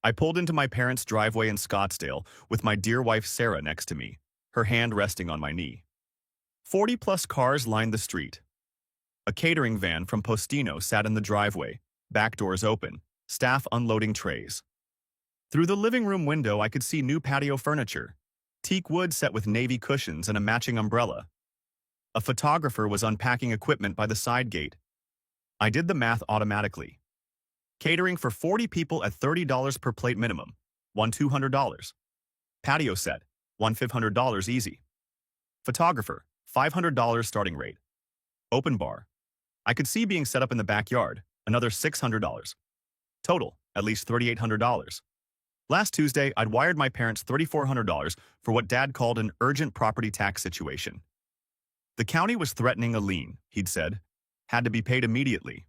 I pulled into my parents' driveway in Scottsdale with my dear wife Sarah next to me, her hand resting on my knee. 40-plus cars lined the street. A catering van from Postino sat in the driveway, back doors open, staff unloading trays. Through the living room window I could see new patio furniture, teak wood set with navy cushions and a matching umbrella. A photographer was unpacking equipment by the side gate. I did the math automatically. Catering for 40 people at $30 per plate minimum, $200. Patio set, $500 easy. Photographer, $500 starting rate. Open bar. I could see being set up in the backyard, another $600. Total, at least $3,800. Last Tuesday, I'd wired my parents $3,400 for what Dad called an urgent property tax situation. The county was threatening a lien, he'd said. Had to be paid immediately.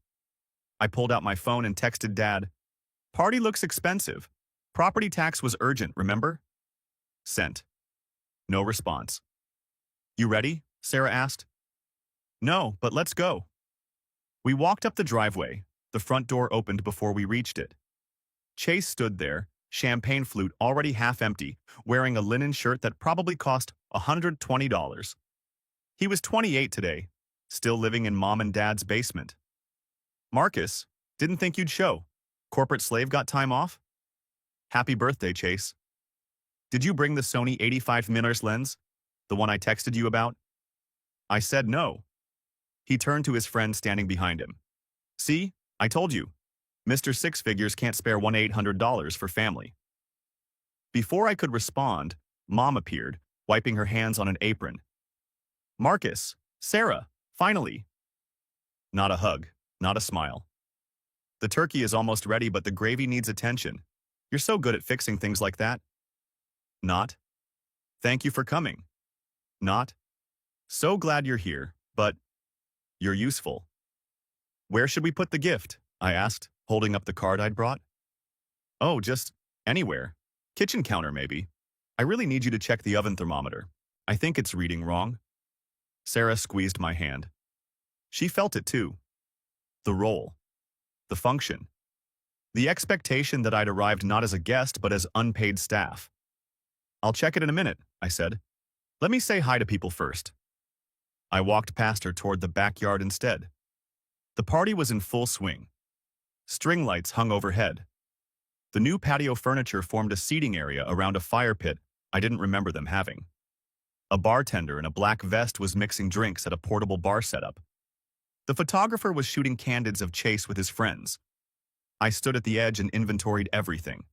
I pulled out my phone and texted Dad, "Party looks expensive. Property tax was urgent, remember?" Sent. No response. "You ready?" Sarah asked. "No, but let's go." We walked up the driveway. The front door opened before we reached it. Chase stood there, champagne flute already half empty, wearing a linen shirt that probably cost $120. He was 28 today, still living in Mom and Dad's basement. "Marcus, didn't think you'd show. Corporate slave got time off?" "Happy birthday, Chase. Did you bring the Sony 85mm lens? The one I texted you about?" I said no. He turned to his friend standing behind him. "See, I told you. Mr. Six Figures can't spare $1,800 for family." Before I could respond, Mom appeared, wiping her hands on an apron. "Marcus, Sarah, finally." Not a hug, not a smile. "The turkey is almost ready, but the gravy needs attention. You're so good at fixing things like that." Not. "Thank you for coming." Not. "So glad you're here, but you're useful." "Where should we put the gift?" I asked, holding up the card I'd brought. "Oh, just anywhere. Kitchen counter, maybe. I really need you to check the oven thermometer. I think it's reading wrong." Sarah squeezed my hand. She felt it too. The role. The function. The expectation that I'd arrived not as a guest but as unpaid staff. "I'll check it in a minute," I said. "Let me say hi to people first." I walked past her toward the backyard instead. The party was in full swing. String lights hung overhead. The new patio furniture formed a seating area around a fire pit I didn't remember them having. A bartender in a black vest was mixing drinks at a portable bar setup. The photographer was shooting candids of Chase with his friends. I stood at the edge and inventoried everything.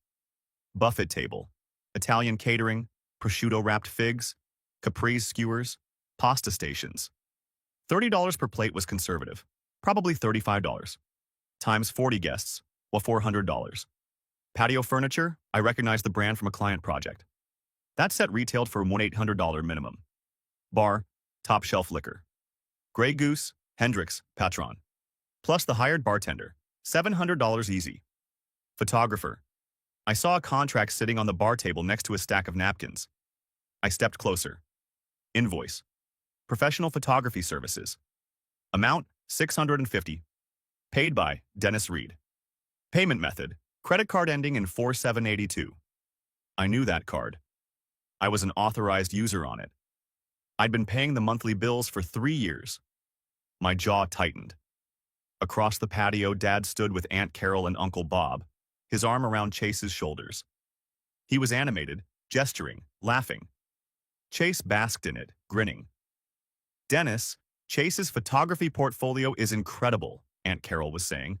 Buffet table, Italian catering, prosciutto-wrapped figs, caprese skewers, pasta stations. $30 per plate was conservative, probably $35. Times 40 guests, $400. Patio furniture, I recognized the brand from a client project. That set retailed for $1,800 minimum. Bar, top shelf liquor. Grey Goose, Hendrix, Patron. Plus the hired bartender, $700 easy. Photographer. I saw a contract sitting on the bar table next to a stack of napkins. I stepped closer. Invoice. Professional photography services. Amount, $650. Paid by Dennis Reed. Payment method, credit card ending in 4782. I knew that card. I was an authorized user on it. I'd been paying the monthly bills for 3 years. My jaw tightened. Across the patio, Dad stood with Aunt Carol and Uncle Bob, his arm around Chase's shoulders. He was animated, gesturing, laughing. Chase basked in it, grinning. "Dennis, Chase's photography portfolio is incredible," Aunt Carol was saying.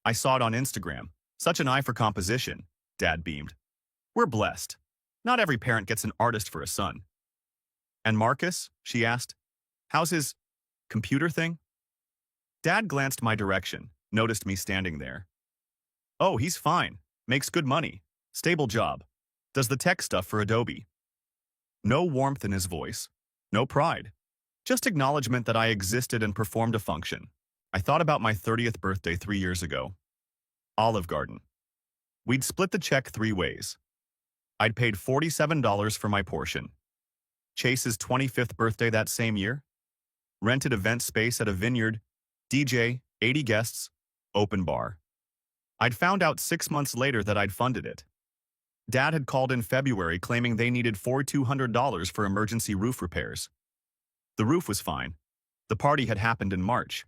"I saw it on Instagram. Such an eye for composition," Dad beamed. "We're blessed. Not every parent gets an artist for a son." "And Marcus?" she asked. "How's his computer thing?" Dad glanced my direction, noticed me standing there. "Oh, he's fine. Makes good money. Stable job. Does the tech stuff for Adobe." No warmth in his voice. No pride. Just acknowledgement that I existed and performed a function. I thought about my 30th birthday 3 years ago. Olive Garden. We'd split the check 3 ways. I'd paid $47 for my portion. Chase's 25th birthday that same year. Rented event space at a vineyard. DJ, 80 guests, open bar. I'd found out 6 months later that I'd funded it. Dad had called in February claiming they needed $4,200 for emergency roof repairs. The roof was fine. The party had happened in March.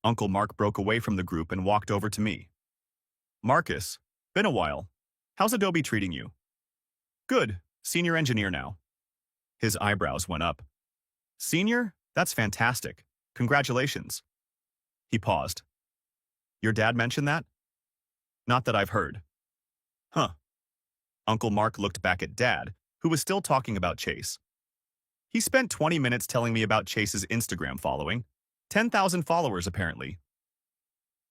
Uncle Mark broke away from the group and walked over to me. Marcus, been a while. How's Adobe treating you? Good, senior engineer now. His eyebrows went up. Senior? That's fantastic. Congratulations. He paused. Your dad mentioned that? Not that I've heard. Huh. Uncle Mark looked back at Dad, who was still talking about Chase. He spent 20 minutes telling me about Chase's Instagram following. 10,000 followers, apparently.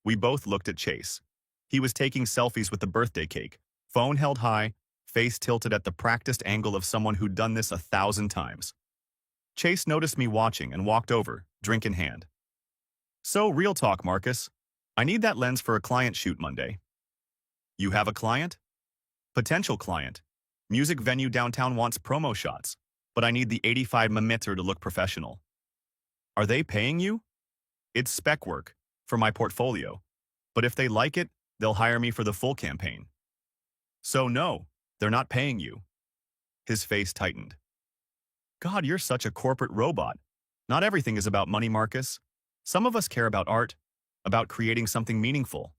We both looked at Chase. He was taking selfies with the birthday cake, phone held high, face tilted at the practiced angle of someone who'd done this 1,000 times. Chase noticed me watching and walked over, drink in hand. So, real talk, Marcus. I need that lens for a client shoot Monday. You have a client? Potential client. Music venue downtown wants promo shots, but I need the 85mm to look professional. Are they paying you? It's spec work, for my portfolio. But if they like it, they'll hire me for the full campaign. So no, they're not paying you. His face tightened. God, you're such a corporate robot. Not everything is about money, Marcus. Some of us care about art, about creating something meaningful.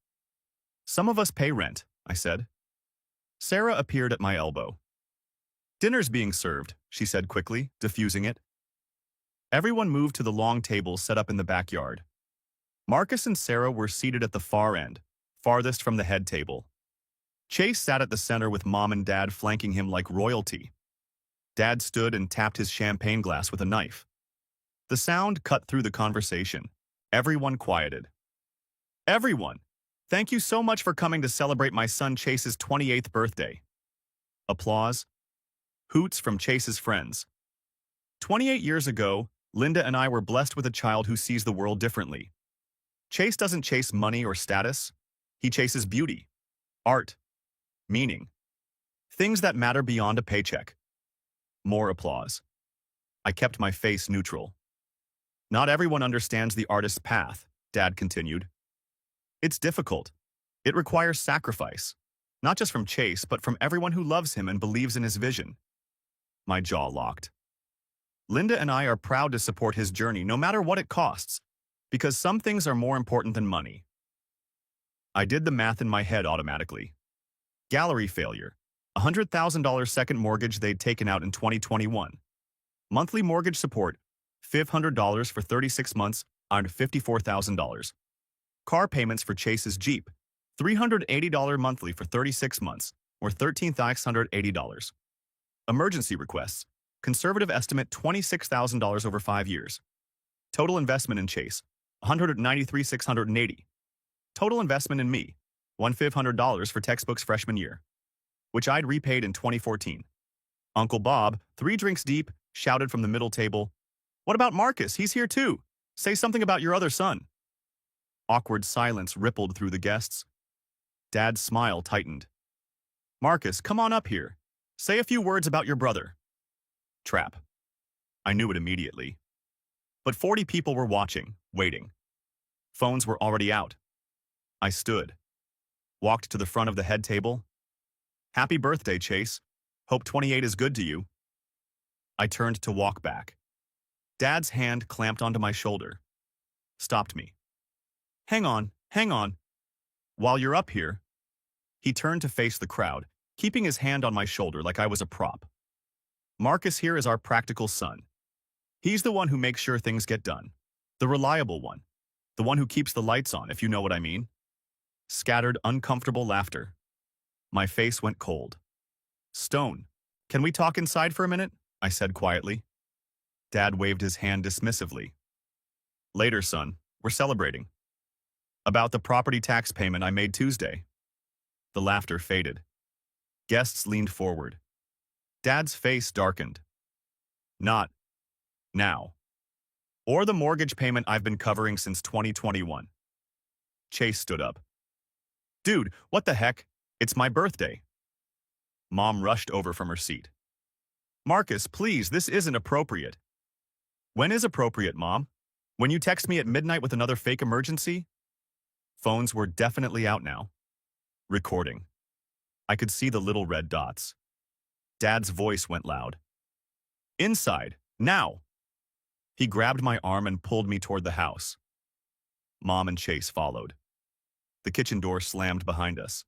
Some of us pay rent, I said. Sarah appeared at my elbow. Dinner's being served, she said quickly, diffusing it. Everyone moved to the long table set up in the backyard. Marcus and Sarah were seated at the far end, farthest from the head table. Chase sat at the center with Mom and Dad flanking him like royalty. Dad stood and tapped his champagne glass with a knife. The sound cut through the conversation. Everyone quieted. Everyone! Thank you so much for coming to celebrate my son Chase's 28th birthday. Applause. Hoots from Chase's friends. 28 years ago, Linda and I were blessed with a child who sees the world differently. Chase doesn't chase money or status. He chases beauty, art, meaning. Things that matter beyond a paycheck. More applause. I kept my face neutral. Not everyone understands the artist's path, Dad continued. It's difficult. It requires sacrifice, not just from Chase, but from everyone who loves him and believes in his vision. My jaw locked. Linda and I are proud to support his journey no matter what it costs, because some things are more important than money. I did the math in my head automatically. Gallery failure, $100,000 second mortgage they'd taken out in 2021. Monthly mortgage support, $500 for 36 months, on $54,000. Car payments for Chase's Jeep, $380 monthly for 36 months, or $13,680. Emergency requests, conservative estimate $26,000 over 5 years. Total investment in Chase, $193,680. Total investment in me, $1,500 for textbooks freshman year, which I'd repaid in 2014. Uncle Bob, 3 drinks deep, shouted from the middle table, "What about Marcus? He's here too. Say something about your other son." Awkward silence rippled through the guests. Dad's smile tightened. "Marcus, come on up here. Say a few words about your brother." Trap. I knew it immediately. But 40 people were watching, waiting. Phones were already out. I stood. Walked to the front of the head table. "Happy birthday, Chase. Hope 28 is good to you." I turned to walk back. Dad's hand clamped onto my shoulder. Stopped me. Hang on. While you're up here." He turned to face the crowd, keeping his hand on my shoulder like I was a prop. "Marcus here is our practical son. He's the one who makes sure things get done. The reliable one. The one who keeps the lights on, if you know what I mean." Scattered, uncomfortable laughter. My face went cold. "Stone, can we talk inside for a minute?" I said quietly. Dad waved his hand dismissively. "Later, son. We're celebrating." "About the property tax payment I made Tuesday." The laughter faded. Guests leaned forward. Dad's face darkened. "Not now. Or the mortgage payment I've been covering since 2021. Chase stood up. "Dude, what the heck? It's my birthday." Mom rushed over from her seat. "Marcus, please, this isn't appropriate." "When is appropriate, Mom? When you text me at midnight with another fake emergency?" Phones were definitely out now. Recording. I could see the little red dots. Dad's voice went loud. Inside, now! He grabbed my arm and pulled me toward the house. Mom and Chase followed. The kitchen door slammed behind us.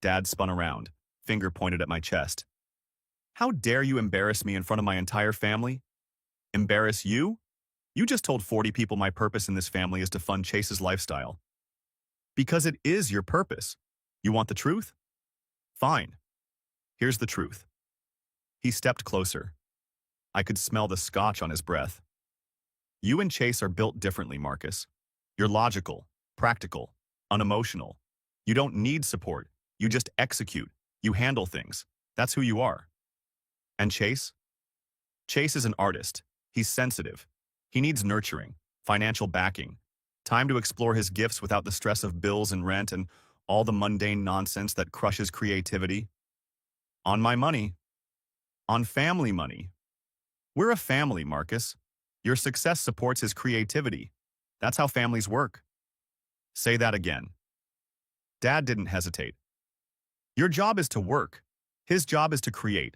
Dad spun around, finger pointed at my chest. How dare you embarrass me in front of my entire family? Embarrass you? You just told 40 people my purpose in this family is to fund Chase's lifestyle. Because it is your purpose. You want the truth? Fine. Here's the truth. He stepped closer. I could smell the scotch on his breath. You and Chase are built differently, Marcus. You're logical, practical, unemotional. You don't need support. You just execute. You handle things. That's who you are. And Chase? Chase is an artist. He's sensitive. He needs nurturing, financial backing, time to explore his gifts without the stress of bills and rent and all the mundane nonsense that crushes creativity. On my money. On family money. We're a family, Marcus. Your success supports his creativity. That's how families work. Say that again. Dad didn't hesitate. Your job is to work. His job is to create.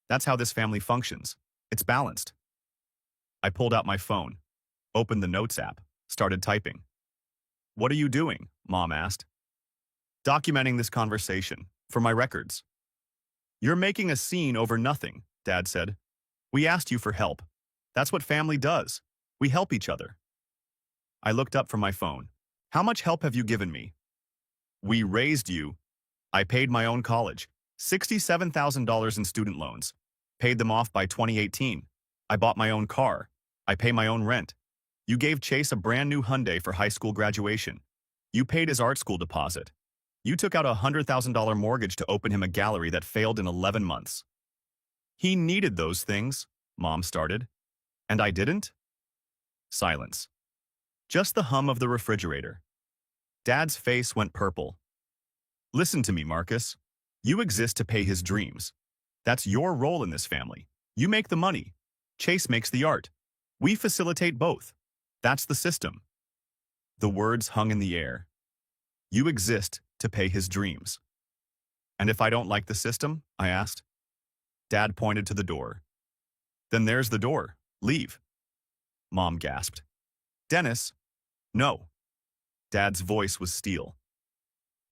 That's how this family functions. It's balanced. I pulled out my phone, opened the Notes app, started typing. What are you doing? Mom asked. Documenting this conversation, for my records. You're making a scene over nothing, Dad said. We asked you for help. That's what family does. We help each other. I looked up from my phone. How much help have you given me? We raised you. I paid my own college, $67,000 in student loans. Paid them off by 2018. I bought my own car. I pay my own rent. You gave Chase a brand new Hyundai for high school graduation. You paid his art school deposit. You took out a $100,000 mortgage to open him a gallery that failed in 11 months. He needed those things, Mom started. And I didn't? Silence. Just the hum of the refrigerator. Dad's face went purple. Listen to me, Marcus. You exist to pay his dreams. That's your role in this family. You make the money. Chase makes the art. We facilitate both. That's the system. The words hung in the air. You exist to pay his dreams. And if I don't like the system? I asked. Dad pointed to the door. Then there's the door. Leave. Mom gasped. Dennis. No. Dad's voice was steel.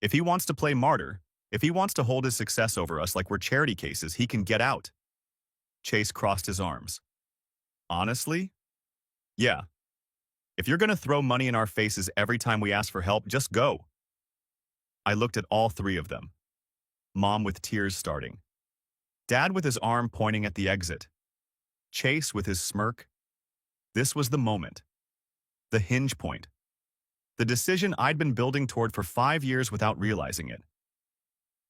If he wants to play martyr, if he wants to hold his success over us like we're charity cases, he can get out. Chase crossed his arms. Honestly? Yeah. If you're going to throw money in our faces every time we ask for help, just go. I looked at all three of them. Mom with tears starting. Dad with his arm pointing at the exit. Chase with his smirk. This was the moment. The hinge point. The decision I'd been building toward for 5 years without realizing it.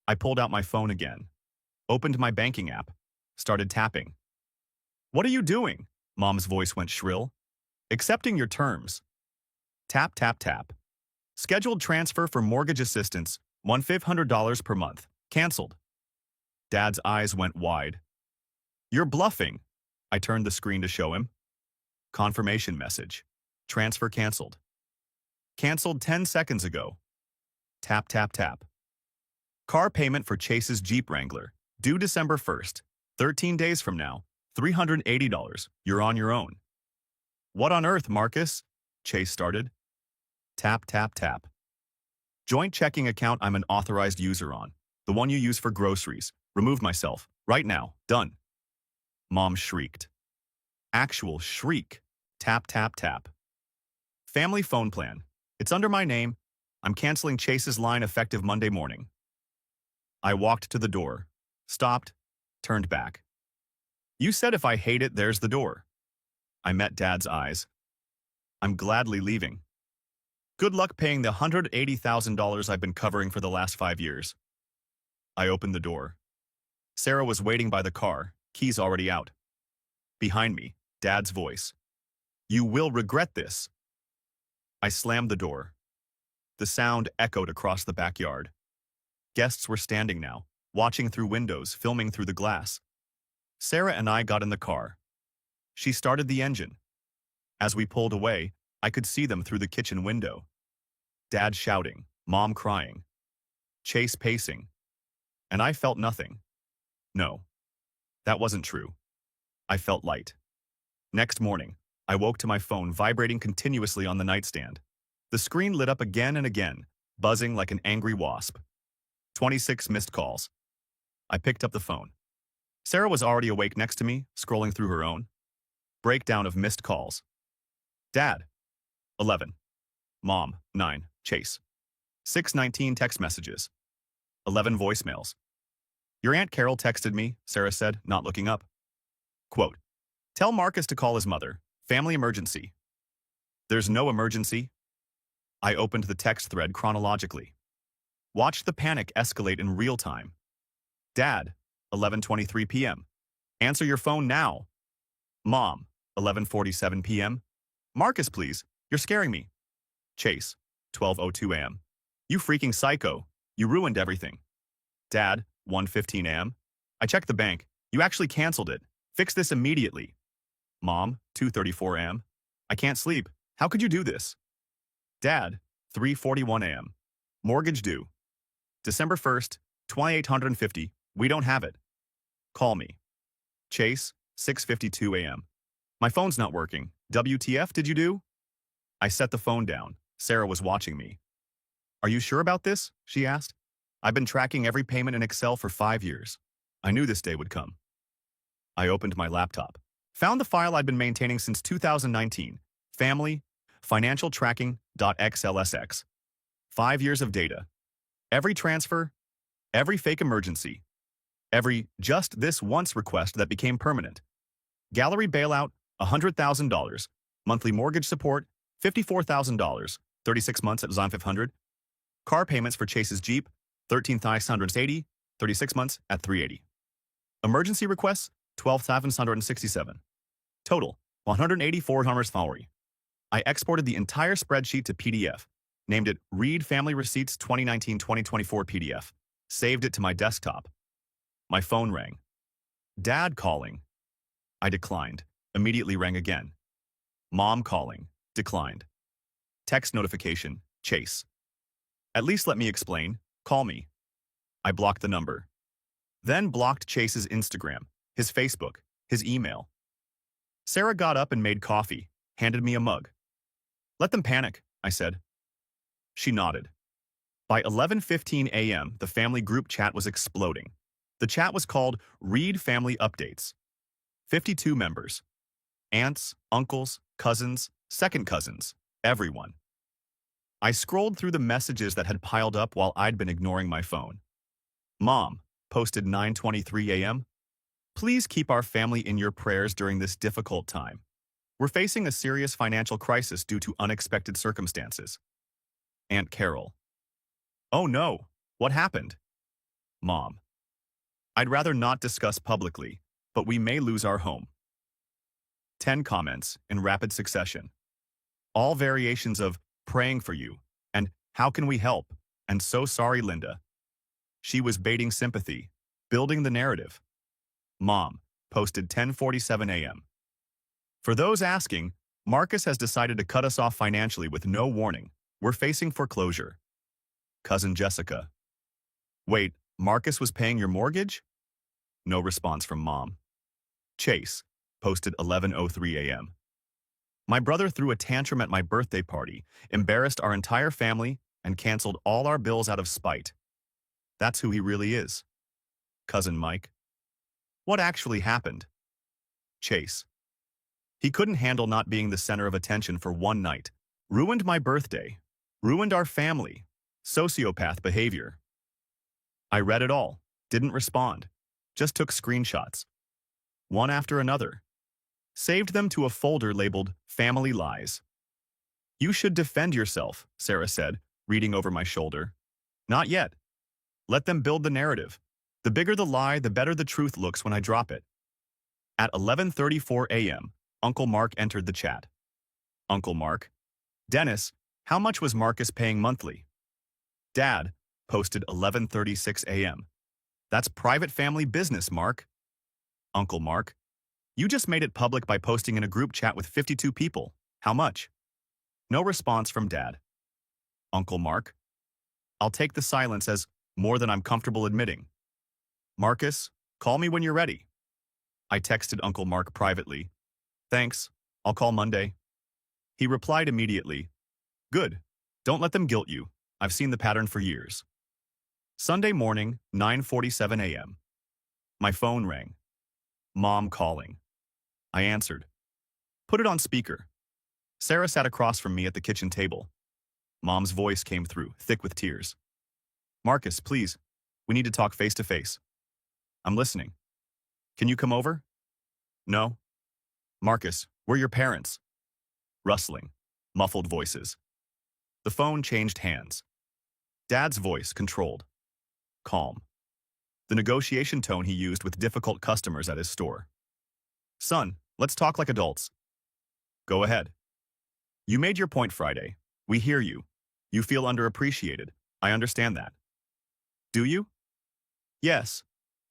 I pulled out my phone again, opened my banking app, started tapping. What are you doing? Mom's voice went shrill. Accepting your terms. Tap, tap, tap. Scheduled transfer for mortgage assistance, $1,500 per month. Canceled. Dad's eyes went wide. You're bluffing. I turned the screen to show him. Confirmation message. Transfer canceled. Canceled 10 seconds ago. Tap, tap, tap. Car payment for Chase's Jeep Wrangler. Due December 1st. 13 days from now. $380. You're on your own. What on earth, Marcus? Chase started. Tap, tap, tap. Joint checking account I'm an authorized user on. The one you use for groceries. Remove myself. Right now. Done. Mom shrieked. Actual shriek. Tap, tap, tap. Family phone plan. It's under my name. I'm canceling Chase's line effective Monday morning. I walked to the door, stopped, turned back. You said if I hate it, there's the door. I met Dad's eyes. I'm gladly leaving. Good luck paying the $180,000 I've been covering for the last 5 years. I opened the door. Sarah was waiting by the car, keys already out. Behind me, Dad's voice. You will regret this. I slammed the door. The sound echoed across the backyard. Guests were standing now, watching through windows, filming through the glass. Sarah and I got in the car. She started the engine. As we pulled away, I could see them through the kitchen window. Dad shouting, Mom crying. Chase pacing. And I felt nothing. No, that wasn't true. I felt light. Next morning, I woke to my phone vibrating continuously on the nightstand. The screen lit up again and again, buzzing like an angry wasp. 26 missed calls. I picked up the phone. Sarah was already awake next to me, scrolling through her own. Breakdown of missed calls. Dad, 11. Mom, 9. Chase. 6:19 text messages. 11 voicemails. Your Aunt Carol texted me, Sarah said, not looking up. Quote, tell Marcus to call his mother. Family emergency. There's no emergency. I opened the text thread chronologically. Watched the panic escalate in real time. Dad, 11:23 p.m. Answer your phone now. Mom, 11:47 p.m. Marcus, please. You're scaring me. Chase, 12:02 a.m. You freaking psycho. You ruined everything. Dad, 1:15 a.m. I checked the bank. You actually canceled it. Fix this immediately. Mom, 2:34 a.m. I can't sleep. How could you do this? Dad, 3:41 a.m. Mortgage due. December 1st, 2850. We don't have it. Call me. Chase, 6:52 a.m. My phone's not working. WTF did you do? I set the phone down. Sarah was watching me. Are you sure about this? She asked. I've been tracking every payment in Excel for 5 years. I knew this day would come. I opened my laptop. Found the file I'd been maintaining since 2019. Family, financial tracking.xlsx. 5 years of data. Every transfer, every fake emergency, every just this once request that became permanent. Gallery bailout, $100,000. Monthly mortgage support, $54,000. 36 months at Zon 500. Car payments for Chase's Jeep, $13,680. 36 months at $380. Emergency requests, $12,767. Total, $184. I exported the entire spreadsheet to PDF, named it Read Family Receipts 2019-2024 PDF, saved it to my desktop. My phone rang. Dad calling. I declined. Immediately rang again. Mom calling. Declined. Text notification. Chase. At least let me explain. Call me. I blocked the number. Then blocked Chase's Instagram, his Facebook, his email. Sarah got up and made coffee, handed me a mug. Let them panic, I said. She nodded. By 11:15 a.m., the family group chat was exploding. The chat was called Read Family Updates. 52 members. Aunts, uncles, cousins, second cousins, everyone. I scrolled through the messages that had piled up while I'd been ignoring my phone. Mom, posted 9:23 a.m. Please keep our family in your prayers during this difficult time. We're facing a serious financial crisis due to unexpected circumstances. Aunt Carol. Oh no, what happened? Mom. I'd rather not discuss publicly, but we may lose our home. 10 comments in rapid succession. All variations of praying for you, and how can we help, and so sorry, Linda. She was baiting sympathy, building the narrative. Mom, posted 10:47 a.m. For those asking, Marcus has decided to cut us off financially with no warning. We're facing foreclosure. Cousin Jessica. Wait, Marcus was paying your mortgage? No response from Mom. Chase, posted 11:03 a.m. My brother threw a tantrum at my birthday party, embarrassed our entire family, and canceled all our bills out of spite. That's who he really is. Cousin Mike. What actually happened? Chase. He couldn't handle not being the center of attention for one night. Ruined my birthday. Ruined our family. Sociopath behavior. I read it all. Didn't respond. Just took screenshots. One after another. Saved them to a folder labeled Family Lies. You should defend yourself, Sarah said, reading over my shoulder. Not yet. Let them build the narrative. The bigger the lie, the better the truth looks when I drop it. At 11:34 a.m., Uncle Mark entered the chat. Uncle Mark. Dennis, how much was Marcus paying monthly? Dad, posted 11:36 a.m. That's private family business, Mark. Uncle Mark. You just made it public by posting in a group chat with 52 people. How much? No response from Dad. Uncle Mark. I'll take the silence as more than I'm comfortable admitting. Marcus, call me when you're ready. I texted Uncle Mark privately. Thanks, I'll call Monday. He replied immediately. Good. Don't let them guilt you. I've seen the pattern for years. Sunday morning, 9:47 a.m. My phone rang. Mom calling. I answered. Put it on speaker. Sarah sat across from me at the kitchen table. Mom's voice came through, thick with tears. Marcus, please. We need to talk face to face. I'm listening. Can you come over? No. Marcus, we're your parents. Rustling. Muffled voices. The phone changed hands. Dad's voice controlled. Calm. The negotiation tone he used with difficult customers at his store. Son, let's talk like adults. Go ahead. You made your point Friday. We hear you. You feel underappreciated. I understand that. Do you? Yes.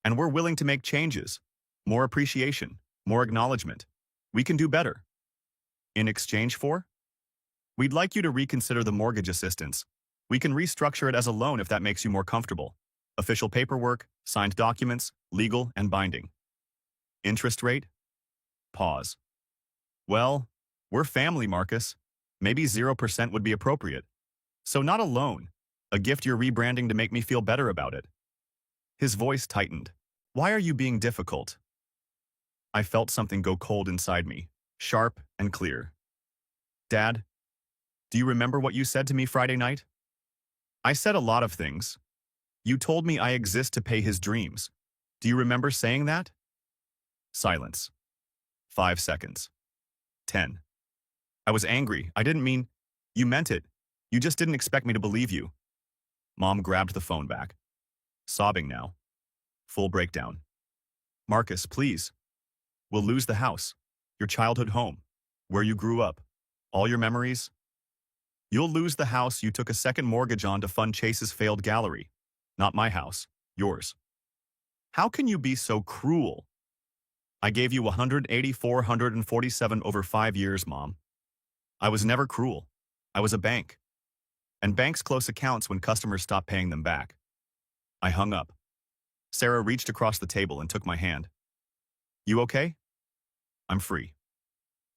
And we're willing to make changes. More appreciation. More acknowledgement. We can do better. In exchange for? We'd like you to reconsider the mortgage assistance. We can restructure it as a loan if that makes you more comfortable. Official paperwork, signed documents, legal and binding. Interest rate? Pause. Well, we're family, Marcus. Maybe 0% would be appropriate. So not a loan. A gift you're rebranding to make me feel better about it. His voice tightened. Why are you being difficult? I felt something go cold inside me, sharp and clear. Dad, do you remember what you said to me Friday night? I said a lot of things. You told me I exist to pay his dreams. Do you remember saying that? Silence. 5 seconds. 10. I was angry. I didn't mean... You meant it. You just didn't expect me to believe you. Mom grabbed the phone back. Sobbing now. Full breakdown. Marcus, please. We'll lose the house. Your childhood home. Where you grew up. All your memories. You'll lose the house you took a second mortgage on to fund Chase's failed gallery. Not my house. Yours. How can you be so cruel? I gave you 184,147 over 5 years, Mom. I was never cruel. I was a bank. And banks close accounts when customers stop paying them back. I hung up. Sarah reached across the table and took my hand. You okay? I'm free.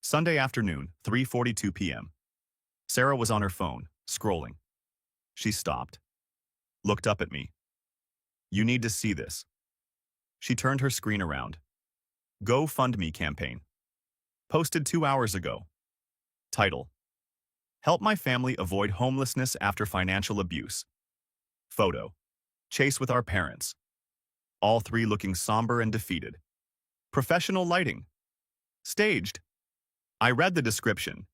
Sunday afternoon, 3:42 p.m. Sarah was on her phone, scrolling. She stopped. Looked up at me. You need to see this. She turned her screen around. GoFundMe campaign. Posted 2 hours ago. Title: Help my family avoid homelessness after financial abuse. Photo: Chase with our parents. All three looking somber and defeated. Professional lighting. Staged. I read the description.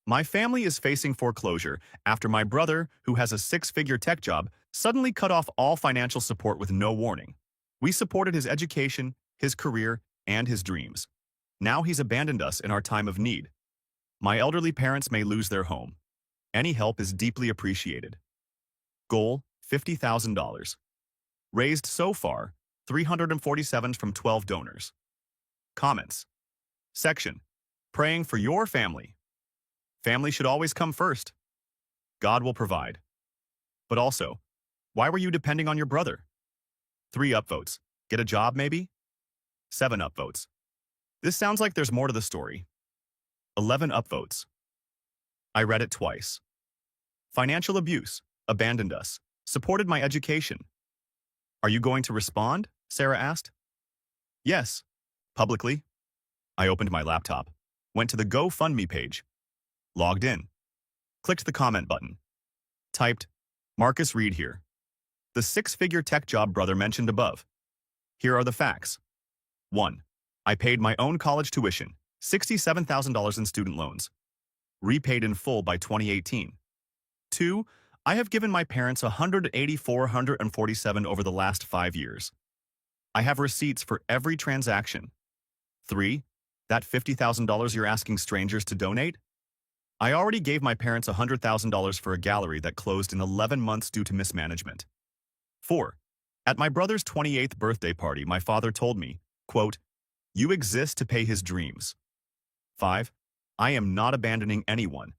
My family is facing foreclosure after my brother, who has a 6-figure tech job, suddenly cut off all financial support with no warning. We supported his education, his career, and his dreams. Now he's abandoned us in our time of need. My elderly parents may lose their home. Any help is deeply appreciated. Goal: $50,000. Raised so far, 347 from 12 donors. Comments. Section: Praying for your family. Family should always come first. God will provide. But also, why were you depending on your brother? 3 upvotes. Get a job, maybe? 7 upvotes. This sounds like there's more to the story. 11 upvotes. I read it twice. Financial abuse. Abandoned us. Supported my education. Are you going to respond? Sarah asked. Yes. Publicly. I opened my laptop. Went to the GoFundMe page. Logged in. Clicked the comment button. Typed, Marcus Reed here. The 6-figure tech job brother mentioned above. Here are the facts. 1. I paid my own college tuition, $67,000 in student loans. Repaid in full by 2018. 2. I have given my parents $184,147 over the last 5 years. I have receipts for every transaction. 3. That $50,000 you're asking strangers to donate? I already gave my parents $100,000 for a gallery that closed in 11 months due to mismanagement. 4. At my brother's 28th birthday party, my father told me, quote, "You exist to pay his dreams." 5. I am not abandoning anyone.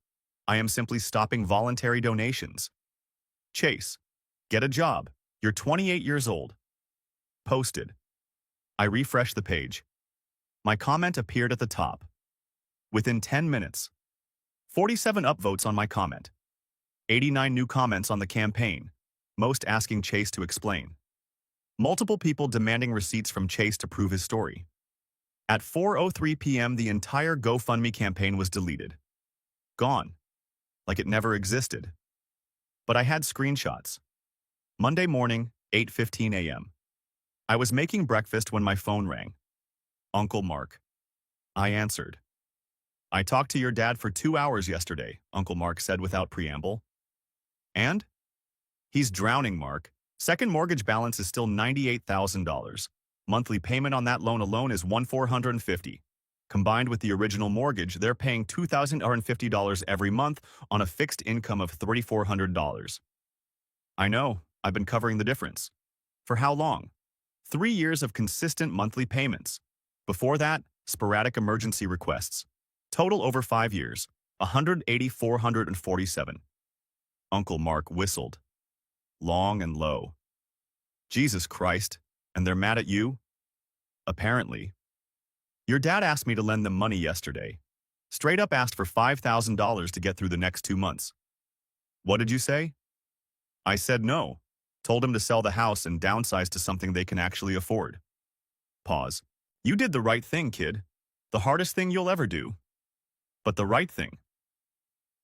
I am simply stopping voluntary donations. Chase, get a job. You're 28 years old. Posted. I refreshed the page. My comment appeared at the top. Within 10 minutes. 47 upvotes on my comment. 89 new comments on the campaign, most asking Chase to explain. Multiple people demanding receipts from Chase to prove his story. At 4:03 p.m., the entire GoFundMe campaign was deleted. Gone. Like it never existed. But I had screenshots. Monday morning, 8:15 a.m. I was making breakfast when my phone rang. Uncle Mark. I answered. I talked to your dad for 2 hours yesterday, Uncle Mark said without preamble. And? He's drowning, Mark. Second mortgage balance is still $98,000. Monthly payment on that loan alone is $1,450. Combined with the original mortgage, they're paying $2,050 every month on a fixed income of $3,400. I know, I've been covering the difference. For how long? 3 years of consistent monthly payments. Before that, sporadic emergency requests. Total over 5 years, $180,447. Uncle Mark whistled. Long and low. Jesus Christ, and they're mad at you? Apparently. Your dad asked me to lend them money yesterday. Straight up asked for $5,000 to get through the next 2 months. What did you say? I said no. Told him to sell the house and downsize to something they can actually afford. Pause. You did the right thing, kid. The hardest thing you'll ever do. But the right thing.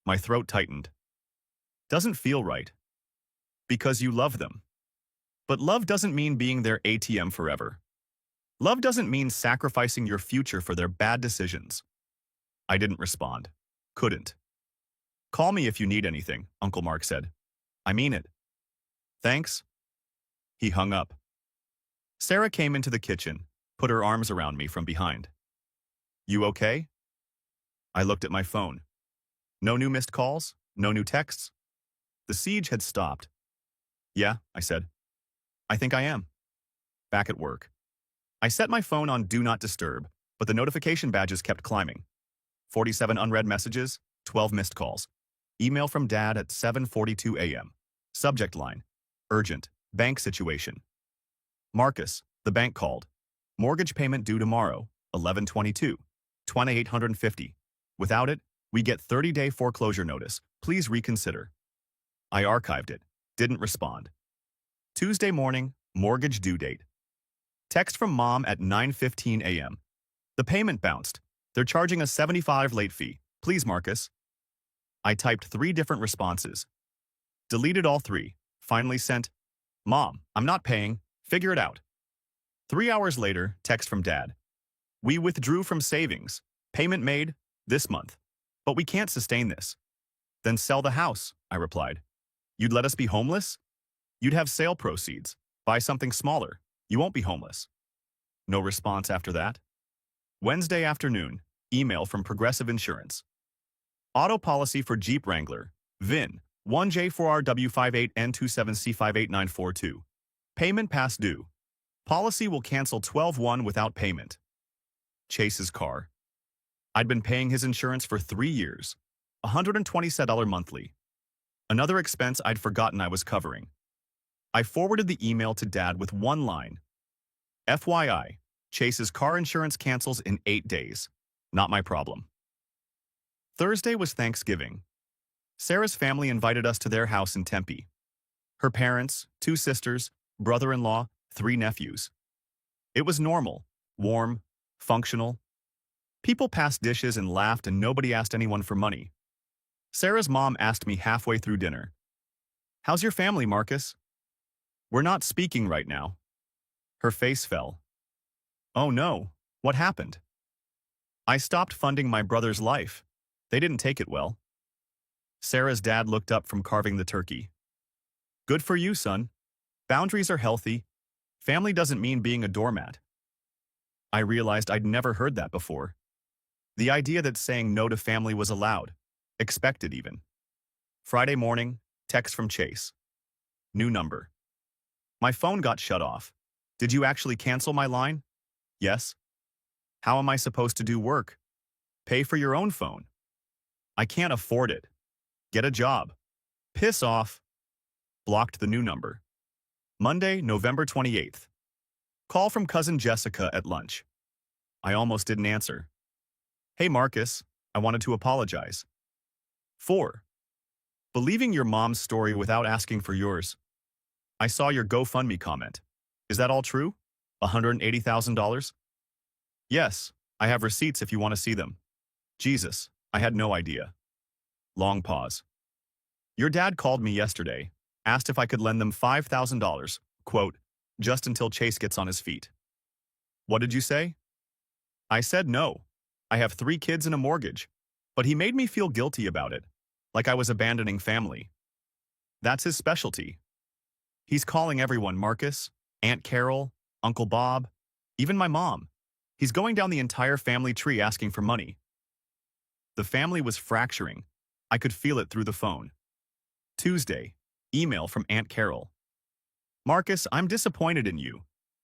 My throat tightened. Doesn't feel right. Because you love them. But love doesn't mean being their ATM forever. Love doesn't mean sacrificing your future for their bad decisions. I didn't respond. Couldn't. Call me if you need anything, Uncle Mark said. I mean it. Thanks. He hung up. Sarah came into the kitchen, put her arms around me from behind. You okay? I looked at my phone. No new missed calls? No new texts? The siege had stopped. Yeah, I said. I think I am. Back at work. I set my phone on Do Not Disturb, but the notification badges kept climbing. 47 unread messages, 12 missed calls. Email from Dad at 7:42 a.m. Subject line. Urgent. Bank situation. Marcus, the bank called. Mortgage payment due tomorrow, 11/22, $2,850. Without it, we get 30-day foreclosure notice. Please reconsider. I archived it. Didn't respond. Tuesday morning, mortgage due date. Text from Mom at 9:15 a.m. The payment bounced. They're charging a $75 late fee. Please, Marcus. I typed 3 different responses. Deleted all 3. Finally sent, Mom, I'm not paying. Figure it out. 3 hours later, text from Dad. We withdrew from savings. Payment made this month. But we can't sustain this. Then sell the house, I replied. You'd let us be homeless? You'd have sale proceeds. Buy something smaller. You won't be homeless. No response after that. Wednesday afternoon, email from Progressive Insurance. Auto policy for Jeep Wrangler, VIN 1J4RW58N27C58942. Payment past due. Policy will cancel 12/1 without payment. Chase's car. I'd been paying his insurance for 3 years, $127 monthly. Another expense I'd forgotten I was covering. I forwarded the email to Dad with one line. FYI, Chase's car insurance cancels in 8 days. Not my problem. Thursday was Thanksgiving. Sarah's family invited us to their house in Tempe. Her parents, 2 sisters, brother-in-law, 3 nephews. It was normal, warm, functional. People passed dishes and laughed, and nobody asked anyone for money. Sarah's mom asked me halfway through dinner, "How's your family, Marcus?" "We're not speaking right now." Her face fell. "Oh no, what happened?" "I stopped funding my brother's life. They didn't take it well." Sarah's dad looked up from carving the turkey. "Good for you, son. Boundaries are healthy. Family doesn't mean being a doormat." I realized I'd never heard that before. The idea that saying no to family was allowed, expected even. Friday morning, text from Chase. New number. My phone got shut off. "Did you actually cancel my line?" "Yes." "How am I supposed to do work?" "Pay for your own phone." "I can't afford it." "Get a job." "Piss off." Blocked the new number. Monday, November 28th. Call from cousin Jessica at lunch. I almost didn't answer. Hey Marcus, I wanted to apologize. 4. Believing your mom's story without asking for yours. I saw your GoFundMe comment. Is that all true? $180,000? Yes, I have receipts if you want to see them. Jesus, I had no idea. Long pause. Your dad called me yesterday, asked if I could lend them $5,000, quote, just until Chase gets on his feet. What did you say? I said no. I have 3 kids and a mortgage, but he made me feel guilty about it, like I was abandoning family. That's his specialty. He's calling everyone Marcus, Aunt Carol, Uncle Bob, even my mom. He's going down the entire family tree asking for money. The family was fracturing. I could feel it through the phone. Tuesday, email from Aunt Carol. Marcus, I'm disappointed in you.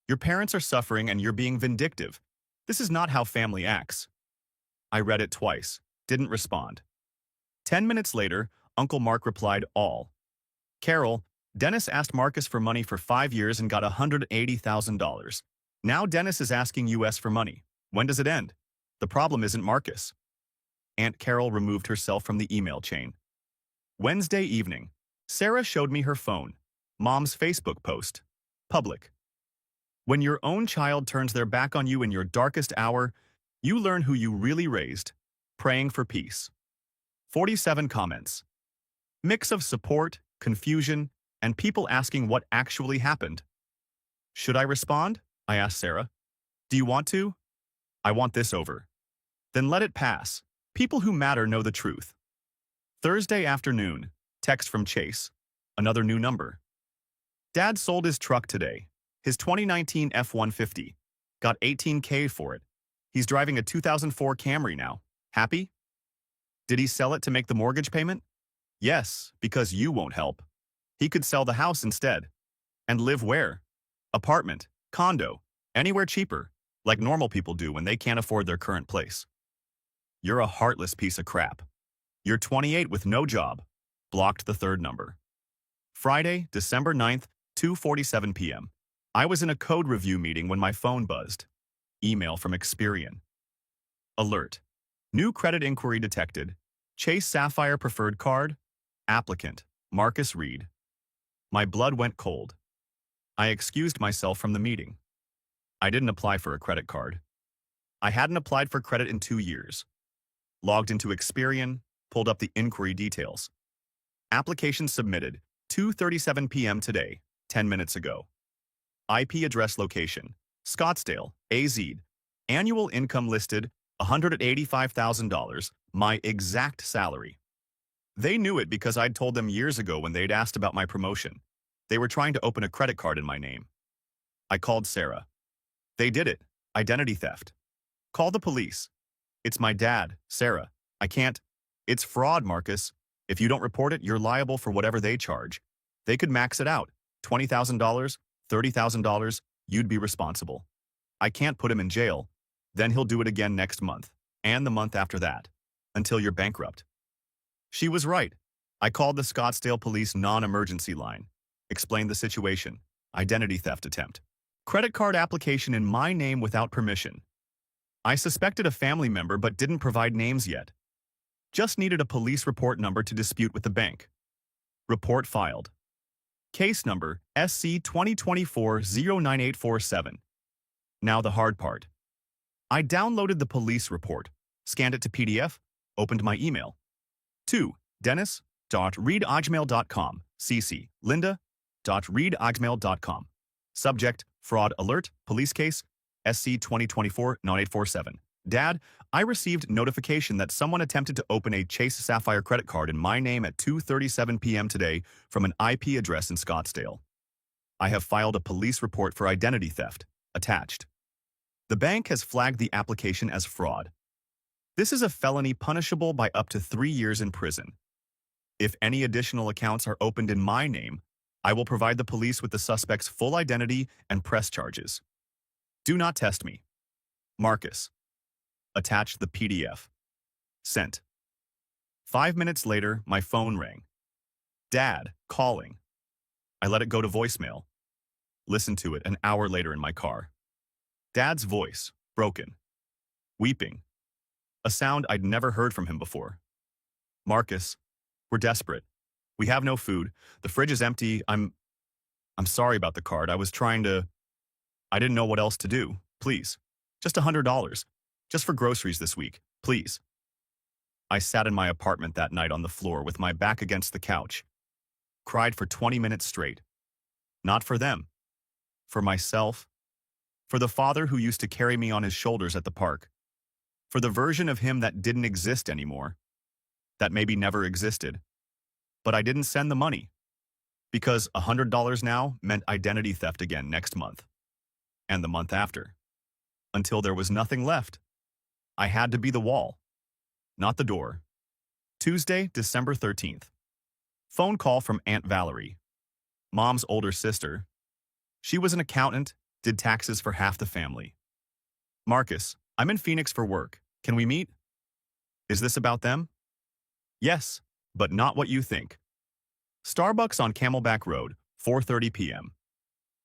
Your parents are suffering and you're being vindictive. This is not how family acts. I read it twice, didn't respond. 10 minutes later, Uncle Mark replied all. Carol, Dennis asked Marcus for money for 5 years and got $180,000. Now Dennis is asking US for money. When does it end? The problem isn't Marcus. Aunt Carol removed herself from the email chain. Wednesday evening, Sarah showed me her phone. Mom's Facebook post. Public. When your own child turns their back on you in your darkest hour, you learn who you really raised. Praying for peace. 47 comments. Mix of support, confusion, and people asking what actually happened. Should I respond? I asked Sarah. Do you want to? I want this over. Then let it pass. People who matter know the truth. Thursday afternoon, text from Chase. Another new number. Dad sold his truck today. His 2019 F-150. Got $18K for it. He's driving a 2004 Camry now. Happy? Did he sell it to make the mortgage payment? Yes, because you won't help. He could sell the house instead. And live where? Apartment, condo, anywhere cheaper, like normal people do when they can't afford their current place. You're a heartless piece of crap. You're 28 with no job. Blocked the 3rd number. Friday, December 9th, 2:47 p.m. I was in a code review meeting when my phone buzzed. Email from Experian. Alert. New credit inquiry detected. Chase Sapphire Preferred Card. Applicant, Marcus Reed. My blood went cold. I excused myself from the meeting. I didn't apply for a credit card. I hadn't applied for credit in 2 years. Logged into Experian, pulled up the inquiry details. Application submitted, 2:37 p.m. today, 10 minutes ago. IP address location, Scottsdale, AZ. Annual income listed, $185,000, my exact salary. They knew it because I'd told them years ago when they'd asked about my promotion. They were trying to open a credit card in my name. I called Sarah. They did it. Identity theft. Call the police. It's my dad, Sarah. I can't. It's fraud, Marcus. If you don't report it, you're liable for whatever they charge. They could max it out. $20,000, $30,000, you'd be responsible. I can't put him in jail. Then he'll do it again next month, and the month after that, until you're bankrupt. She was right. I called the Scottsdale Police non-emergency line. Explained the situation. Identity theft attempt. Credit card application in my name without permission. I suspected a family member but didn't provide names yet. Just needed a police report number to dispute with the bank. Report filed. Case number SC 2024-09847. Now the hard part. I downloaded the police report, scanned it to PDF, opened my email. 2. Dennis.read@gmail.com. CC. Linda.read@gmail.com. Subject, fraud alert, police case, SC 2024-9847. Dad, I received notification that someone attempted to open a Chase Sapphire credit card in my name at 2:37 p.m. today from an IP address in Scottsdale. I have filed a police report for identity theft. Attached. The bank has flagged the application as fraud. This is a felony punishable by up to 3 years in prison. If any additional accounts are opened in my name, I will provide the police with the suspect's full identity and press charges. Do not test me. Marcus. Attached the PDF. Sent. 5 minutes later, my phone rang. Dad, calling. I let it go to voicemail. Listened to it an hour later in my car. Dad's voice, broken, weeping, a sound I'd never heard from him before. Marcus, we're desperate. We have no food. The fridge is empty. I'm sorry about the card. I didn't know what else to do. Please. Just $100. Just for groceries this week. Please. I sat in my apartment that night on the floor with my back against the couch. Cried for 20 minutes straight. Not for them. For myself. For the father who used to carry me on his shoulders at the park. For the version of him that didn't exist anymore. That maybe never existed. But I didn't send the money. Because $100 now meant identity theft again next month. And the month after. Until there was nothing left. I had to be the wall. Not the door. Tuesday, December 13th. Phone call from Aunt Valerie. Mom's older sister. She was an accountant, did taxes for half the family. Marcus, I'm in Phoenix for work. Can we meet? Is this about them? Yes, but not what you think. Starbucks on Camelback Road, 4:30 p.m.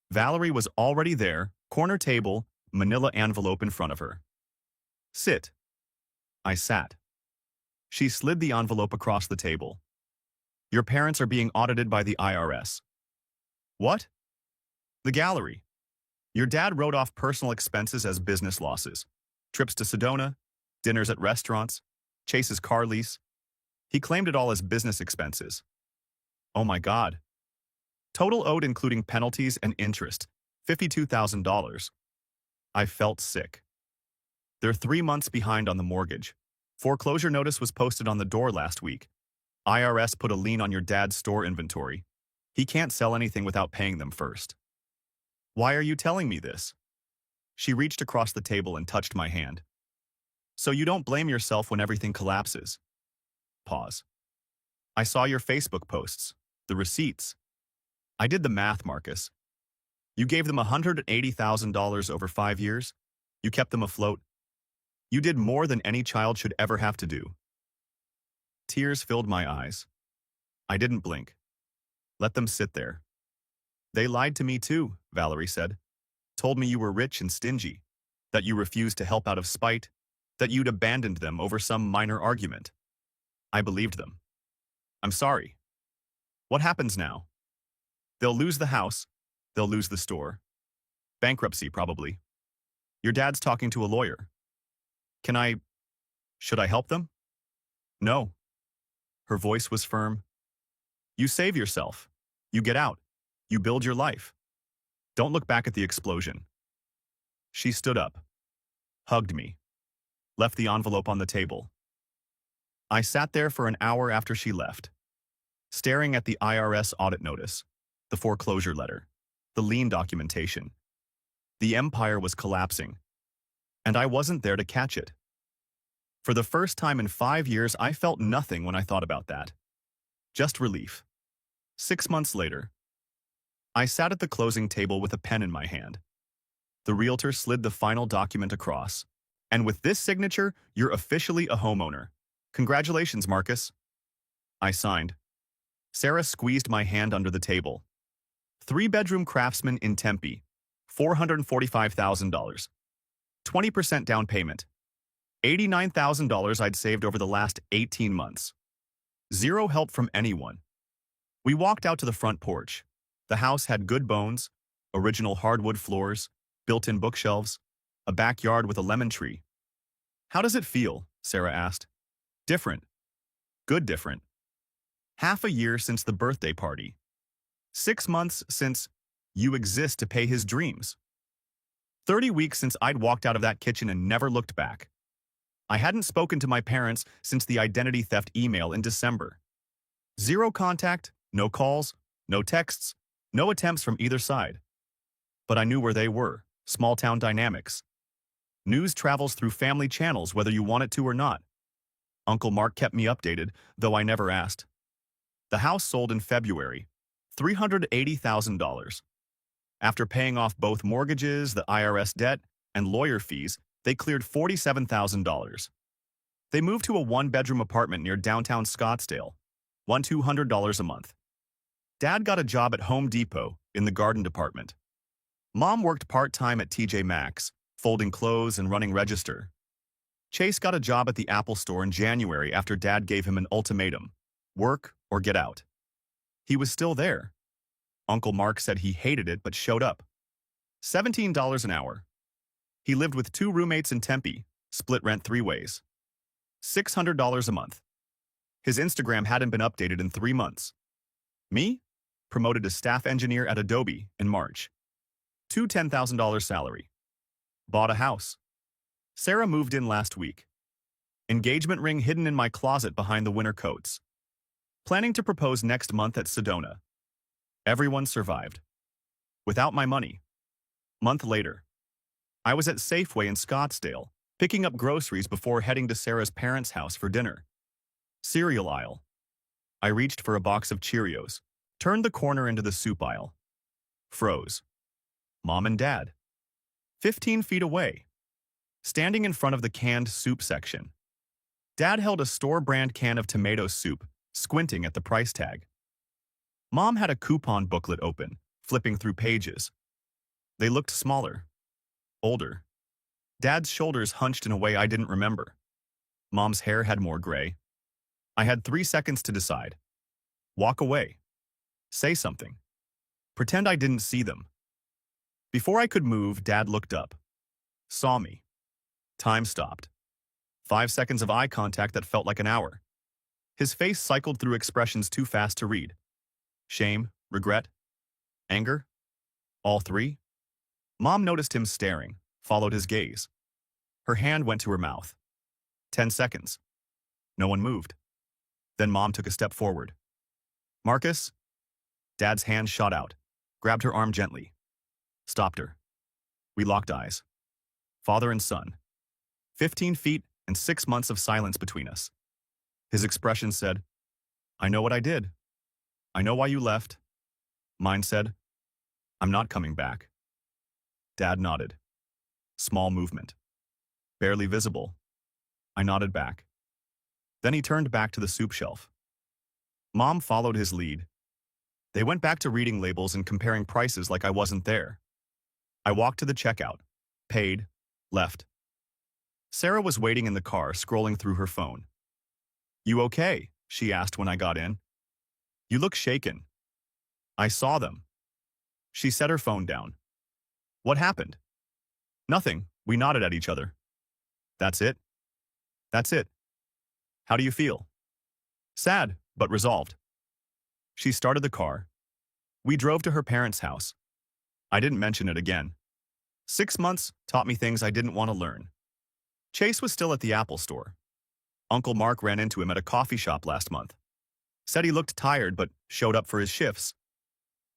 Valerie was already there, corner table, manila envelope in front of her. Sit. I sat. She slid the envelope across the table. Your parents are being audited by the IRS. What? The gallery. Your dad wrote off personal expenses as business losses. Trips to Sedona, dinners at restaurants, Chase's car lease. He claimed it all as business expenses. Oh my God. Total owed including penalties and interest, $52,000. I felt sick. They're 3 months behind on the mortgage. Foreclosure notice was posted on the door last week. IRS put a lien on your dad's store inventory. He can't sell anything without paying them first. Why are you telling me this? She reached across the table and touched my hand. So you don't blame yourself when everything collapses. Pause. I saw your Facebook posts, the receipts. I did the math, Marcus. You gave them $180,000 over 5 years. You kept them afloat. You did more than any child should ever have to do. Tears filled my eyes. I didn't blink. Let them sit there. They lied to me too, Valerie said. Told me you were rich and stingy, that you refused to help out of spite, that you'd abandoned them over some minor argument. I believed them. I'm sorry. What happens now? They'll lose the house. They'll lose the store. Bankruptcy, probably. Your dad's talking to a lawyer. Should I help them? No. Her voice was firm. You save yourself. You get out. You build your life. Don't look back at the explosion. She stood up, hugged me, left the envelope on the table. I sat there for an hour after she left, staring at the IRS audit notice, the foreclosure letter, the lien documentation. The empire was collapsing, and I wasn't there to catch it. For the first time in 5 years, I felt nothing when I thought about that. Just relief. 6 months later, I sat at the closing table with a pen in my hand. The realtor slid the final document across. And with this signature, you're officially a homeowner. Congratulations, Marcus. I signed. Sarah squeezed my hand under the table. 3-bedroom craftsman in Tempe, $445,000. 20% down payment. $89,000 I'd saved over the last 18 months. Zero help from anyone. We walked out to the front porch. The house had good bones, original hardwood floors, built-in bookshelves, a backyard with a lemon tree. How does it feel? Sarah asked. Different. Good different. Half a year since the birthday party. 6 months since you exist to pay his dreams. 30 weeks since I'd walked out of that kitchen and never looked back. I hadn't spoken to my parents since the identity theft email in December. Zero contact, no calls, no texts, no attempts from either side. But I knew where they were, small-town dynamics. News travels through family channels whether you want it to or not. Uncle Mark kept me updated, though I never asked. The house sold in February, $380,000. After paying off both mortgages, the IRS debt, and lawyer fees, they cleared $47,000. They moved to a 1-bedroom apartment near downtown Scottsdale, $200 a month. Dad got a job at Home Depot in the garden department. Mom worked part-time at TJ Maxx, folding clothes and running register. Chase got a job at the Apple Store in January after Dad gave him an ultimatum: work or get out. He was still there. Uncle Mark said he hated it but showed up. $17 an hour. He lived with 2 roommates in Tempe, split rent 3 ways. $600 a month. His Instagram hadn't been updated in 3 months. Me? Promoted to staff engineer at Adobe in March. $10,000 salary. Bought a house. Sarah moved in last week. Engagement ring hidden in my closet behind the winter coats. Planning to propose next month at Sedona. Everyone survived. Without my money. Month later. I was at Safeway in Scottsdale, picking up groceries before heading to Sarah's parents' house for dinner. Cereal aisle. I reached for a box of Cheerios, turned the corner into the soup aisle. Froze. Mom and Dad. 15 feet away. Standing in front of the canned soup section. Dad held a store-brand can of tomato soup, squinting at the price tag. Mom had a coupon booklet open, flipping through pages. They looked smaller. Older. Dad's shoulders hunched in a way I didn't remember. Mom's hair had more gray. I had 3 seconds to decide. Walk away. Say something. Pretend I didn't see them. Before I could move, Dad looked up. Saw me. Time stopped. 5 seconds of eye contact that felt like an hour. His face cycled through expressions too fast to read. Shame, regret, anger, all 3. Mom noticed him staring, followed his gaze. Her hand went to her mouth. 10 seconds. No one moved. Then Mom took a step forward. Marcus? Dad's hand shot out, grabbed her arm gently. Stopped her. We locked eyes. Father and son. 15 feet and 6 months of silence between us. His expression said, I know what I did. I know why you left. Mine said, I'm not coming back. Dad nodded. Small movement. Barely visible. I nodded back. Then he turned back to the soup shelf. Mom followed his lead. They went back to reading labels and comparing prices like I wasn't there. I walked to the checkout, paid, left. Sarah was waiting in the car, scrolling through her phone. You okay? She asked when I got in. You look shaken. I saw them. She set her phone down. What happened? Nothing. We nodded at each other. That's it? That's it. How do you feel? Sad, but resolved. She started the car. We drove to her parents' house. I didn't mention it again. 6 months taught me things I didn't want to learn. Chase was still at the Apple Store. Uncle Mark ran into him at a coffee shop last month. Said he looked tired but showed up for his shifts.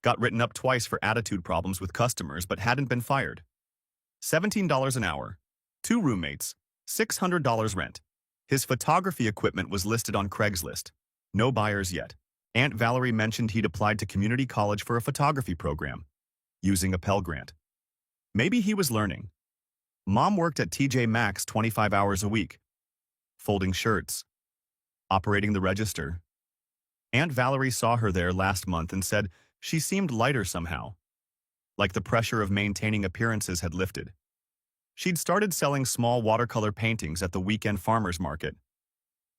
Got written up twice for attitude problems with customers but hadn't been fired. $17 an hour. 2 roommates. $600 rent. His photography equipment was listed on Craigslist. No buyers yet. Aunt Valerie mentioned he'd applied to community college for a photography program, using a Pell Grant. Maybe he was learning. Mom worked at TJ Maxx 25 hours a week, folding shirts, operating the register. Aunt Valerie saw her there last month and said she seemed lighter somehow, like the pressure of maintaining appearances had lifted. She'd started selling small watercolor paintings at the weekend farmers market,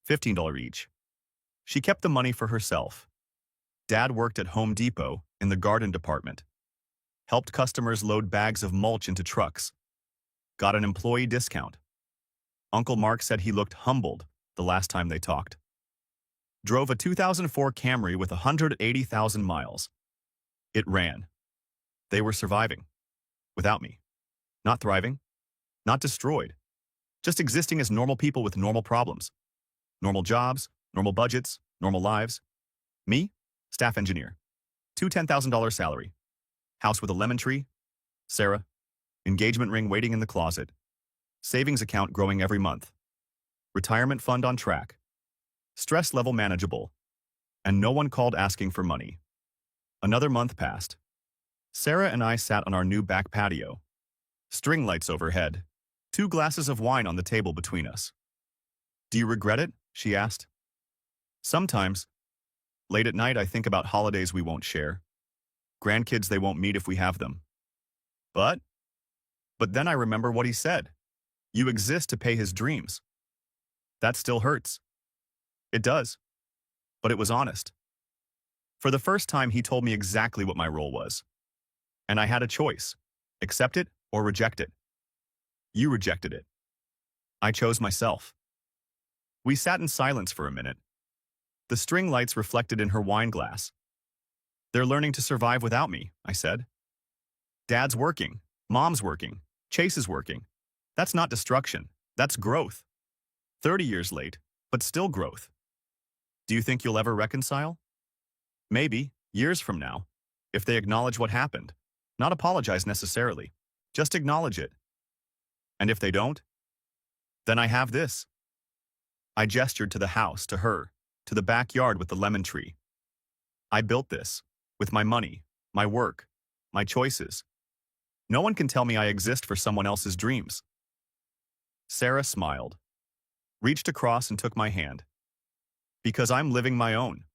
$15 each. She kept the money for herself. Dad worked at Home Depot in the garden department, helped customers load bags of mulch into trucks, got an employee discount. Uncle Mark said he looked humbled the last time they talked. Drove a 2004 Camry with 180,000 miles. It ran. They were surviving. Without me. Not thriving. Not destroyed. Just existing as normal people with normal problems. Normal jobs, normal budgets, normal lives. Me? Staff engineer. $10,000 salary. House with a lemon tree. Sarah. Engagement ring waiting in the closet. Savings account growing every month. Retirement fund on track. Stress level manageable. And no one called asking for money. Another month passed. Sarah and I sat on our new back patio. String lights overhead. 2 glasses of wine on the table between us. Do you regret it? She asked. Sometimes. Late at night I think about holidays we won't share. Grandkids they won't meet if we have them. But But then I remember what he said. You exist to pay his dreams. That still hurts. It does. But it was honest. For the first time, he told me exactly what my role was. And I had a choice. Accept it or reject it. You rejected it. I chose myself. We sat in silence for a minute. The string lights reflected in her wine glass. They're learning to survive without me, I said. Dad's working. Mom's working. Chase is working. That's not destruction. That's growth. 30 years late, but still growth. Do you think you'll ever reconcile? Maybe, years from now, if they acknowledge what happened. Not apologize necessarily. Just acknowledge it. And if they don't, then I have this. I gestured to the house, to her, to the backyard with the lemon tree. I built this, with my money, my work, my choices. No one can tell me I exist for someone else's dreams. Sarah smiled, reached across and took my hand. Because I'm living my own.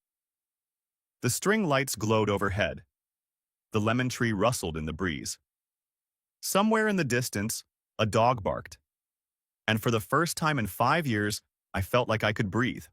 The string lights glowed overhead. The lemon tree rustled in the breeze. Somewhere in the distance, a dog barked. And for the first time in 5 years, I felt like I could breathe.